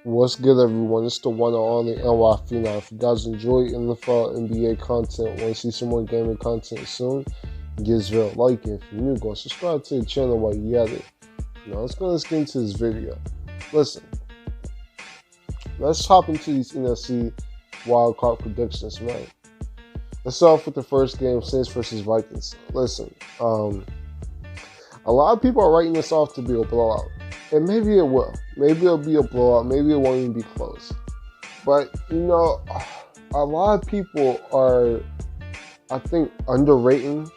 What's good, everyone? It's the one and only NY Phenom. If you guys enjoy NFL, NBA content, want to see some more gaming content soon, give this video a like. And if you're new, go subscribe to the channel while you at it. Now, let's get into this video. Listen, let's hop into these NFC wildcard predictions, man. Let's start off with the first game, Saints versus Vikings. Listen, a lot of people are writing this off to be a blowout. And maybe it will. Maybe it'll be a blowout. Maybe it won't even be close. But, a lot of people are, I think, underrating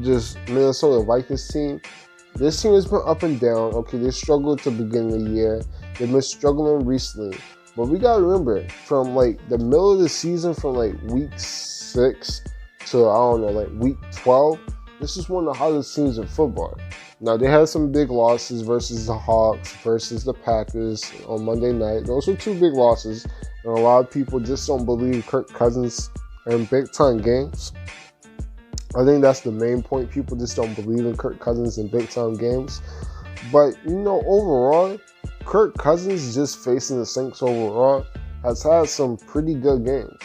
just Minnesota Vikings team. This team has been up and down. Okay, they struggled at the beginning of the year. They've been struggling recently. But we got to remember, from, the middle of the season, from, week 6 to, week 12, this is one of the hottest teams in football. Now, they had some big losses versus the Hawks, versus the Packers on Monday night. Those were two big losses, and a lot of people just don't believe Kirk Cousins in big-time games. I think that's the main point. People just don't believe in Kirk Cousins in big-time games. But, overall, Kirk Cousins, just facing the Saints overall, has had some pretty good games.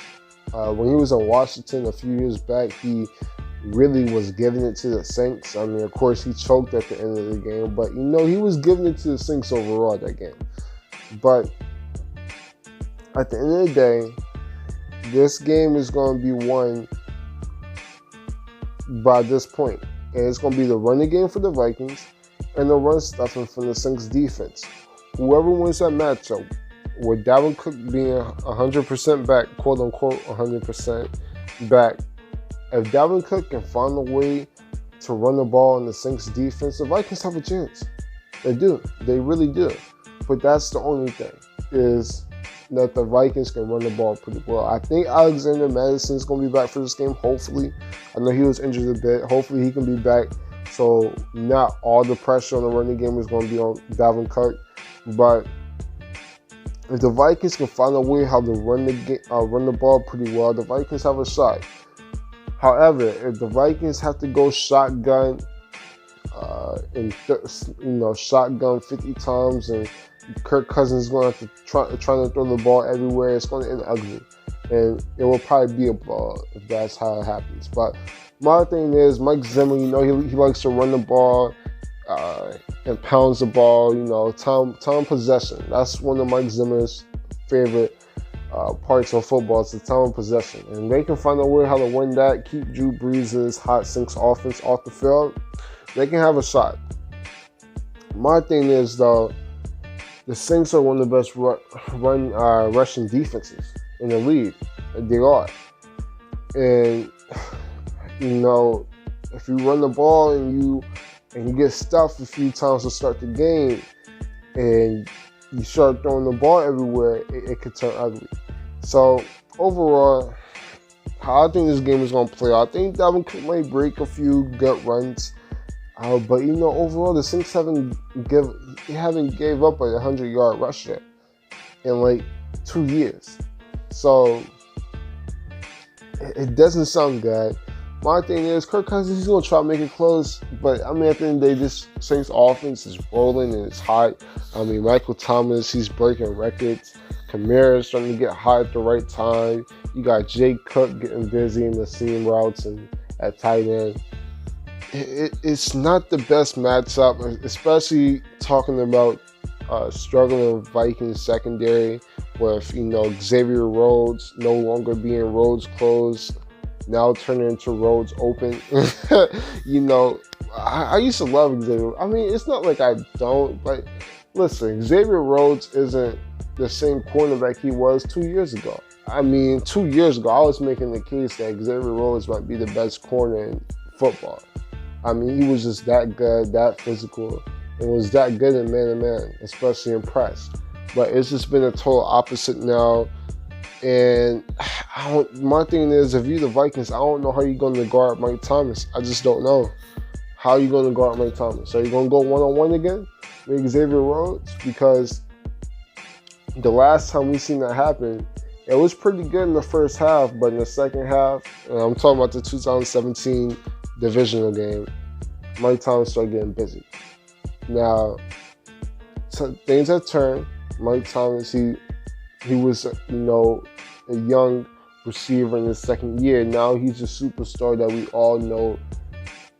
When he was in Washington a few years back, he really was giving it to the Saints. I mean, of course, he choked at the end of the game, but, he was giving it to the Saints overall that game. But at the end of the day, this game is going to be won by this point. And it's going to be the running game for the Vikings and the run stuffing from the Saints defense. Whoever wins that matchup, with Dalvin Cook being 100% back, quote-unquote 100% back, if Dalvin Cook can find a way to run the ball in the Saints defense, the Vikings have a chance. They do. They really do. But that's the only thing, is that the Vikings can run the ball pretty well. I think Alexander Madison's going to be back for this game, hopefully. I know he was injured a bit. Hopefully he can be back, so not all the pressure on the running game is going to be on Dalvin Cook. But if the Vikings can find a way how to run the ball pretty well, the Vikings have a shot. However, if the Vikings have to go shotgun, shotgun 50 times, and Kirk Cousins is going to have to try to throw the ball everywhere, it's going to end ugly, and it will probably be a blowout if that's how it happens. But my thing is, Mike Zimmer, he likes to run the ball and pounds the ball. Time possession. That's one of Mike Zimmer's favorite parts of football. It's the time of possession, and they can find a way how to win that, keep Drew Brees' hot Saints offense off the field, they can have a shot. My thing is, though, the Saints are one of the best rushing defenses in the league. They are. And if you run the ball and you get stuffed a few times to start the game, and you start throwing the ball everywhere, it could turn ugly. So, overall, how I think this game is going to play out, I think Dalvin Cook might break a few gut runs. But, overall, the Saints haven't gave up a 100-yard rush yet in, 2 years. So, it doesn't sound good. My thing is, Kirk Cousins, he's going to try to make it close. But, at the end of the day, this Saints offense is rolling and it's hot. Michael Thomas, he's breaking records. Kamara's starting to get hot at the right time. You got Jay Cook getting busy in the seam routes and at tight end. It's not the best matchup, especially talking about struggling Vikings secondary with, Xavier Rhodes no longer being Rhodes closed, now turning into Rhodes open. I used to love Xavier. It's not like I don't, but listen, Xavier Rhodes isn't the same cornerback he was 2 years ago. 2 years ago, I was making the case that Xavier Rhodes might be the best corner in football. He was just that good, that physical, and was that good in man-to-man, especially in press. But it's just been a total opposite now. And my thing is, if you're the Vikings, I don't know how you're going to guard Mike Thomas. I just don't know. How are you going to guard Mike Thomas? Are you going to go one-on-one again with Xavier Rhodes? Because the last time we seen that happen, it was pretty good in the first half, but in the second half, and I'm talking about the 2017 divisional game, Mike Thomas started getting busy. Now, things have turned. Mike Thomas, he he was, a young receiver in his second year. Now he's a superstar that we all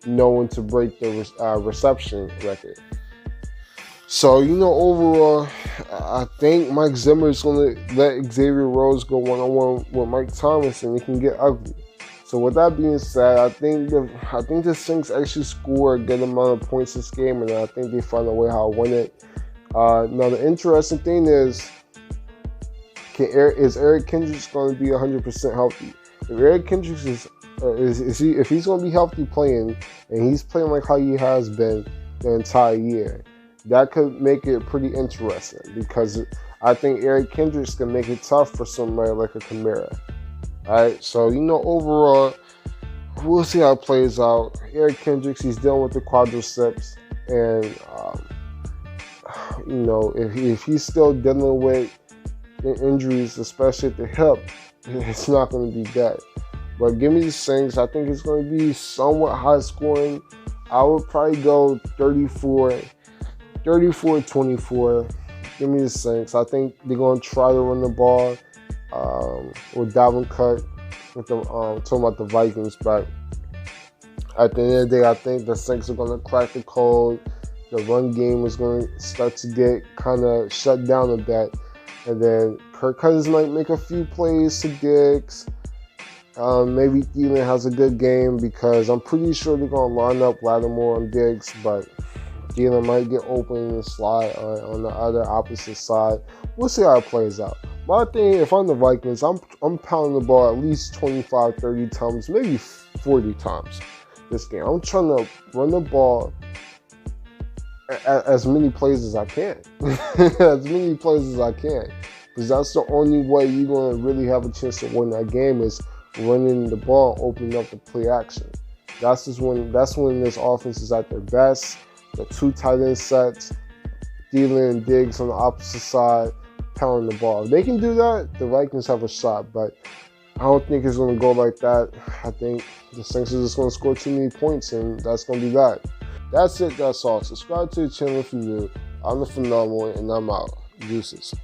knowing to break the reception record. So, overall, I think Mike Zimmer is going to let Xavier Rhodes go one-on-one with Mike Thomas, and it can get ugly. So, with that being said, I think the Saints actually score a good amount of points this game, and I think they find a way how to win it. Now, the interesting thing is Eric Kendricks going to be 100% healthy? If Eric Kendricks if he's going to be healthy playing, and he's playing like how he has been the entire year, that could make it pretty interesting, because I think Eric Kendricks can make it tough for somebody like a Kamara. All right, so overall, we'll see how it plays out. Eric Kendricks, he's dealing with the quadriceps, and if he's still dealing with injuries, especially at the hip, it's not going to be that. But give me the Saints. I think it's going to be somewhat high scoring. I would probably go 34-24. Give me the Saints. I think they're going to try to run the ball with Dalvin Cook, talking about the Vikings. But at the end of the day, I think the Saints are going to crack the code. The run game is going to start to get kind of shut down a bit. And then Kirk Cousins might make a few plays to Diggs. Maybe Thielen has a good game, because I'm pretty sure they're going to line up Lattimore on Diggs, but Thielen might get open and slide on the other opposite side. We'll see how it plays out. My thing, if I'm the Vikings, I'm pounding the ball at least 25, 30 times, maybe 40 times this game. I'm trying to run the ball as many plays as I can. As many plays as I can. Because that's the only way you're going to really have a chance to win that game, is running the ball, opening up the play action. That's when this offense is at their best. The two tight end sets, Thielen and Diggs on the opposite side, pounding the ball. If they can do that, the Vikings have a shot. But I don't think it's going to go like that. I think the Saints are just going to score too many points, and that's going to be that. That's it. That's all. Subscribe to the channel if you're new. I'm the Phenomenal, and I'm out. Deuces.